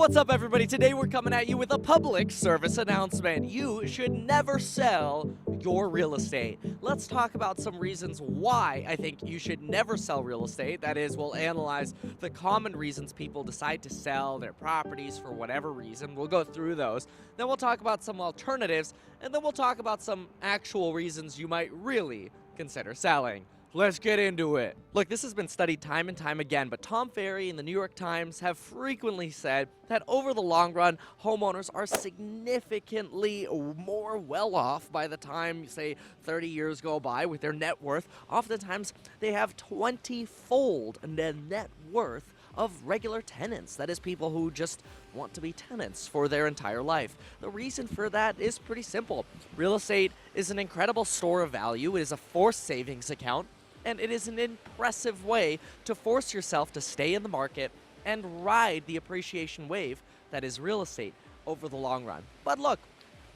What's up, everybody? Today we're coming at you with a public service announcement. You should never sell your real estate. Let's talk about some reasons why I think you should never sell real estate. That is, we'll analyze the common reasons people decide to sell their properties for whatever reason. We'll go through those. Then we'll talk about some alternatives, and then we'll talk about some actual reasons you might really consider selling. Let's get into it. Look, this has been studied time and time again, but Tom Ferry and the New York Times have frequently said that over the long run, homeowners are significantly more well off by the time, say, 30 years go by with their net worth. Oftentimes, they have 20-fold the net worth of regular tenants. That is, people who just want to be tenants for their entire life. The reason for that is pretty simple. Real estate is an incredible store of value. It is a forced savings account, and it is an impressive way to force yourself to stay in the market and ride the appreciation wave that is real estate over the long run. But look,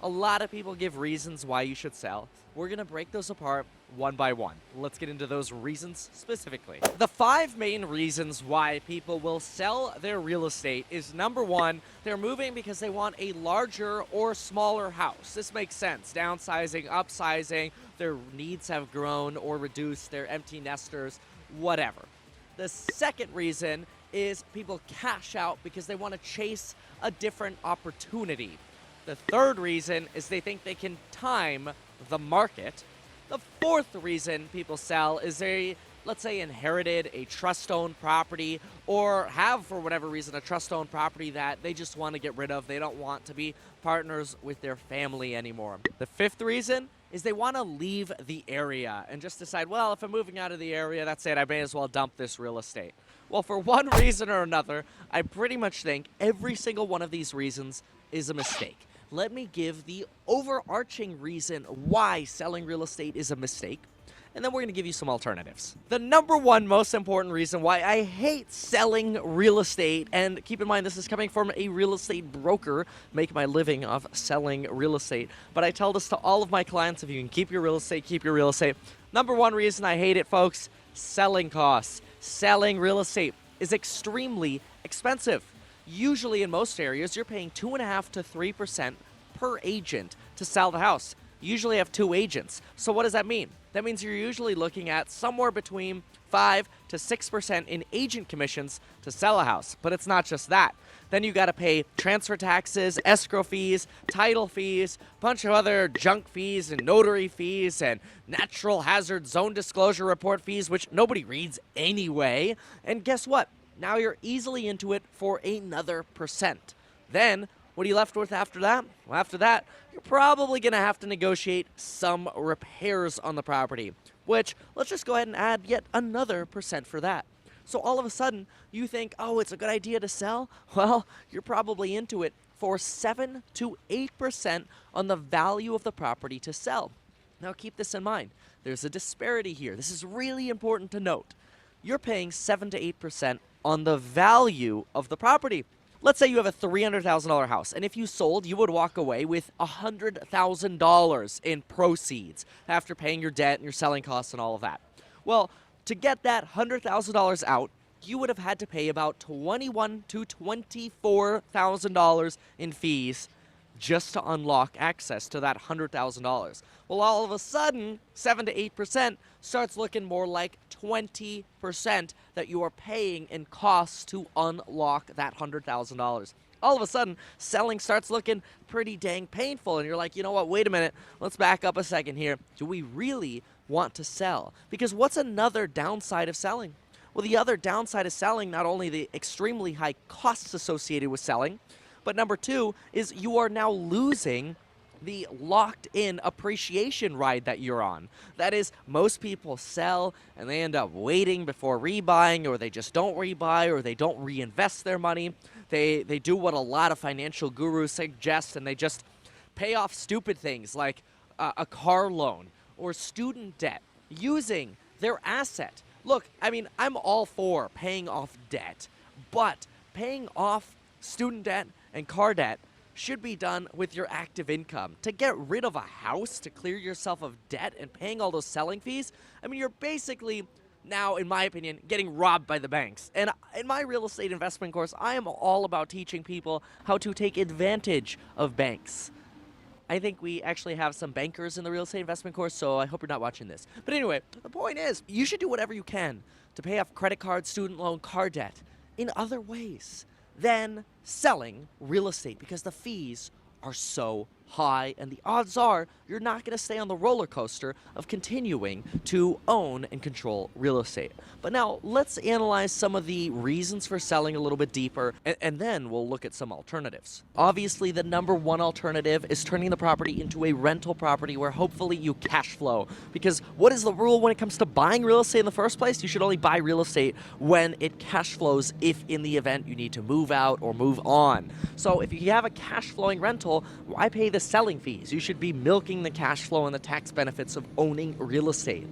a lot of people give reasons why you should sell. We're going to break those apart one by one. Let's get into those reasons specifically. The 5 main reasons why people will sell their real estate is, number 1, they're moving because they want a larger or smaller house. This makes sense. Downsizing, upsizing, their needs have grown or reduced, they're empty nesters, whatever. The second reason is people cash out because they want to chase a different opportunity. The third reason is they think they can time the market. The fourth reason people sell is they, let's say, inherited a trust-owned property or have, for whatever reason, a trust-owned property that they just want to get rid of. They don't want to be partners with their family anymore. The fifth reason is they want to leave the area and just decide, well, if I'm moving out of the area, that's it. I may as well dump this real estate. Well, for one reason or another, I pretty much think every single one of these reasons is a mistake. Let me give the overarching reason why selling real estate is a mistake, and then we're going to give you some alternatives. The number one most important reason why I hate selling real estate, and keep in mind this is coming from a real estate broker, make my living off selling real estate, but I tell this to all of my clients: if you can keep your real estate, keep your real estate. Number one reason I hate it, folks: selling costs. Selling real estate is extremely expensive. Usually in most areas, you're paying 2.5% to 3% per agent to sell the house. You usually have 2 agents. So what does that mean? That means you're usually looking at somewhere between 5 to 6% in agent commissions to sell a house. But it's not just that. Then you got to pay transfer taxes, escrow fees, title fees, a bunch of other junk fees and notary fees and natural hazard zone disclosure report fees, which nobody reads anyway. And guess what? Now you're easily into it for another percent. Then, what are you left with after that? Well, after that, you're probably going to have to negotiate some repairs on the property, which, let's just go ahead and add yet another percent for that. So all of a sudden, you think, oh, it's a good idea to sell? Well, you're probably into it for 7 to 8% on the value of the property to sell. Now keep this in mind. There's a disparity here. This is really important to note. You're paying 7 to 8% on the value of the property. Let's say you have a $300,000 house, and if you sold, you would walk away with $100,000 in proceeds after paying your debt and your selling costs and all of that. Well, to get that $100,000 out, you would have had to pay about $21,000 to $24,000 in fees just to unlock access to that $100,000. Well, all of a sudden, 7 to 8% starts looking more like 20% that you are paying in costs to unlock that $100,000. All of a sudden, selling starts looking pretty dang painful, and you're like, you know what, wait a minute, let's back up a second here. Do we really want to sell? Because what's another downside of selling? Well, the other downside of selling, not only the extremely high costs associated with selling, but number 2 is you are now losing the locked-in appreciation ride that you're on. That is, most people sell and they end up waiting before rebuying, or they just don't rebuy, or they don't reinvest their money. They do what a lot of financial gurus suggest, and they just pay off stupid things like a car loan or student debt using their asset. Look, I mean, I'm all for paying off debt, but paying off student debt and car debt should be done with your active income. To get rid of a house, to clear yourself of debt and paying all those selling fees, I mean, you're basically now, in my opinion, getting robbed by the banks. And in my real estate investment course, I am all about teaching people how to take advantage of banks. I think we actually have some bankers in the real estate investment course, so I hope you're not watching this. But anyway, the point is, you should do whatever you can to pay off credit card, student loan, car debt in other ways than selling real estate, because the fees are so high, and the odds are you're not going to stay on the roller coaster of continuing to own and control real estate. But now let's analyze some of the reasons for selling a little bit deeper, and then we'll look at some alternatives. Obviously, the number one alternative is turning the property into a rental property where hopefully you cash flow. Because what is the rule when it comes to buying real estate in the first place? You should only buy real estate when it cash flows, if in the event you need to move out or move on. So if you have a cash flowing rental, why pay the selling fees? You should be milking the cash flow and the tax benefits of owning real estate.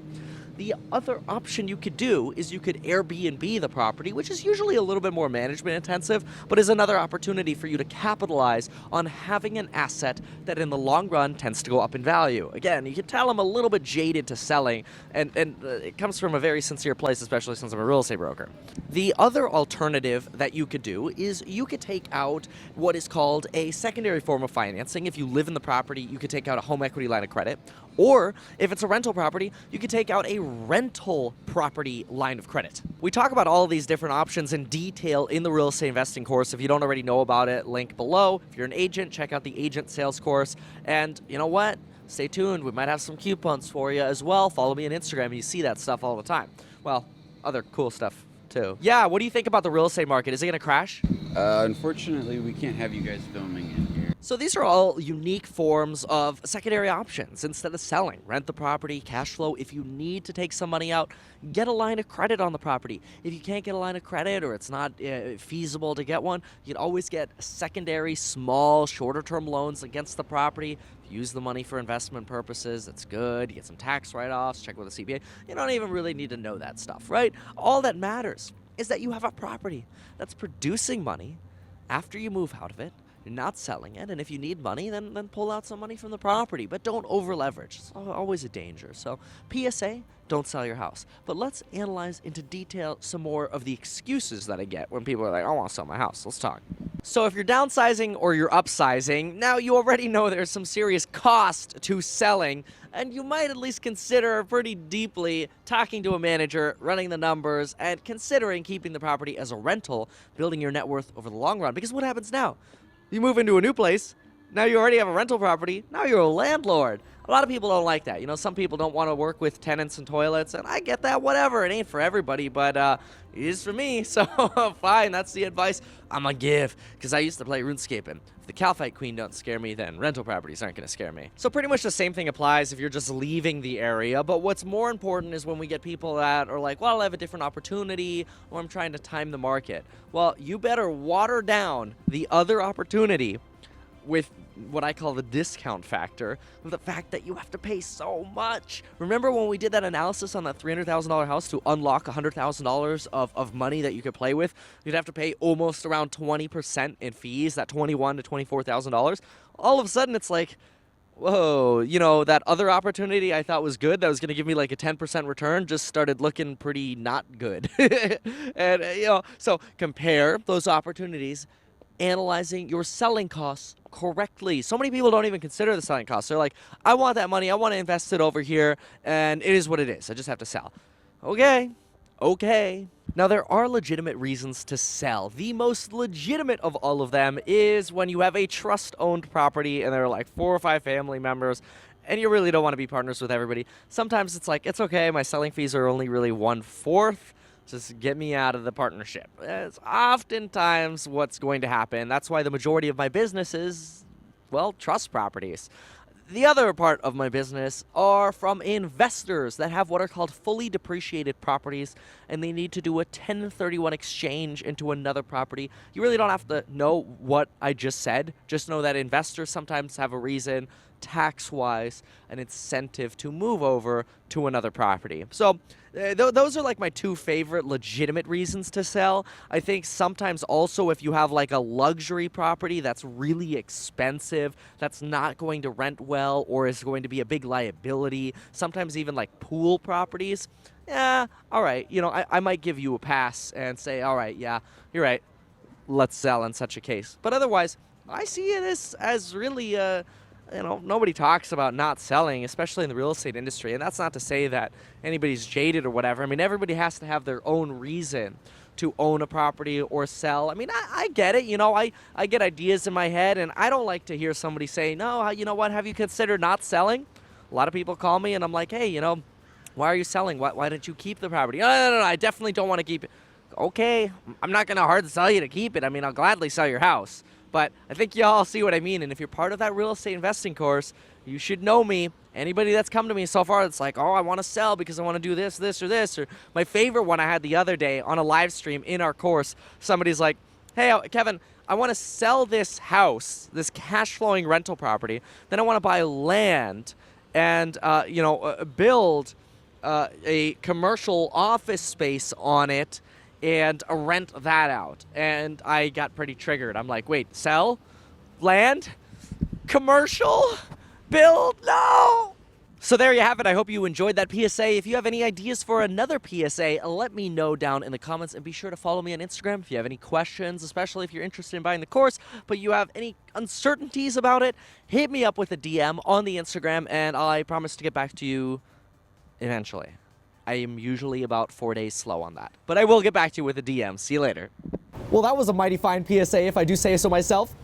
The other option you could do is you could Airbnb the property, which is usually a little bit more management intensive, but is another opportunity for you to capitalize on having an asset that in the long run tends to go up in value. Again, you can tell I'm a little bit jaded to selling, and it comes from a very sincere place, especially since I'm a real estate broker. The other alternative that you could do is you could take out what is called a secondary form of financing. If you live in the property, you could take out a home equity line of credit. Or if it's a rental property, you could take out a rental property line of credit. We talk about all of these different options in detail in the real estate investing course. If you don't already know about it, link below. If you're an agent, check out the agent sales course. And you know what? Stay tuned. We might have some coupons for you as well. Follow me on Instagram. You see that stuff all the time. Well, other cool stuff too. Yeah, what do you think about the real estate market? Is it going to crash? Unfortunately, we can't have you guys filming in here. So these are all unique forms of secondary options. Instead of selling, rent the property, cash flow. If you need to take some money out, get a line of credit on the property. If you can't get a line of credit or it's not feasible to get one, you can always get secondary, small, shorter-term loans against the property. Use the money for investment purposes. That's good. You get some tax write-offs. Check with the CPA. You don't even really need to know that stuff, right? All that matters is that you have a property that's producing money after you move out of it. You're not selling it, and if you need money, then pull out some money from the property, but don't over leverage. It's always a danger. So PSA, don't sell your house. But let's analyze into detail some more of the excuses that I get when people are like, I want to sell my house. Let's talk. So if you're downsizing or you're upsizing, now you already know there's some serious cost to selling, and you might at least consider pretty deeply talking to a manager, running the numbers, and considering keeping the property as a rental, building your net worth over the long run. Because what happens now? You move into a new place, now you already have a rental property, now you're a landlord. A lot of people don't like that. You know, some people don't want to work with tenants and toilets, and I get that, whatever. It ain't for everybody, but it is for me, so fine, that's the advice I'm gonna give, because I used to play RuneScape, and if the Calphite Queen don't scare me, then rental properties aren't gonna scare me. So pretty much the same thing applies if you're just leaving the area, but what's more important is when we get people that are like, well, I have a different opportunity, or I'm trying to time the market. Well, you better water down the other opportunity with what I call the discount factor, with the fact that you have to pay so much. Remember when we did that analysis on that $300,000 house to unlock $100,000 of money that you could play with? You'd have to pay almost around 20% in fees, that $21,000 to $24,000. All of a sudden, it's like, whoa, you know, that other opportunity I thought was good, that was going to give me like a 10% return, just started looking pretty not good. And, you know, so compare those opportunities, analyzing your selling costs correctly. So many people don't even consider the selling costs. They're like, I want that money, I want to invest it over here, and it is what it is. I just have to sell. Okay. Now, there are legitimate reasons to sell. The most legitimate of all of them is when you have a trust-owned property and there are like 4 or 5 family members, and you really don't want to be partners with everybody. Sometimes it's like, it's okay, my selling fees are only really 1/4. Just get me out of the partnership. It's oftentimes what's going to happen. That's why the majority of my business is, well, trust properties. The other part of my business are from investors that have what are called fully depreciated properties, and they need to do a 1031 exchange into another property. You really don't have to know what I just said. Just know that investors sometimes have a reason tax-wise an incentive to move over to another property. So those are like my two favorite legitimate reasons to sell. I think sometimes also if you have like a luxury property that's really expensive, that's not going to rent well or is going to be a big liability, sometimes even like pool properties, yeah, all right, I might give you a pass and say, all right, yeah, you're right, let's sell in such a case. But otherwise, I see it as really, nobody talks about not selling, especially in the real estate industry. And that's not to say that anybody's jaded or whatever. I mean, everybody has to have their own reason to own a property or sell. I mean, I get it. I get ideas in my head, and I don't like to hear somebody say, no, you know what, have you considered not selling? A lot of people call me, and I'm like, hey, why are you selling? Why don't you keep the property? No, I definitely don't want to keep it. Okay, I'm not going to hard sell you to keep it. I mean, I'll gladly sell your house. But I think y'all see what I mean. And if you're part of that real estate investing course, you should know me. Anybody that's come to me so far that's like, oh, I want to sell because I want to do this, this, or this. Or my favorite one I had the other day on a live stream in our course, somebody's like, hey, Kevin, I want to sell this house, this cash flowing rental property. Then I want to buy land and, build a commercial office space on it and rent that out. And I got pretty triggered. I'm like, wait, sell? Land? Commercial? Build? No! So there you have it. I hope you enjoyed that PSA. If you have any ideas for another PSA, let me know down in the comments, and be sure to follow me on Instagram if you have any questions, especially if you're interested in buying the course, but you have any uncertainties about it, hit me up with a DM on the Instagram, and I promise to get back to you eventually. I am usually about 4 days slow on that, but I will get back to you with a DM. See you later. Well, that was a mighty fine PSA, if I do say so myself.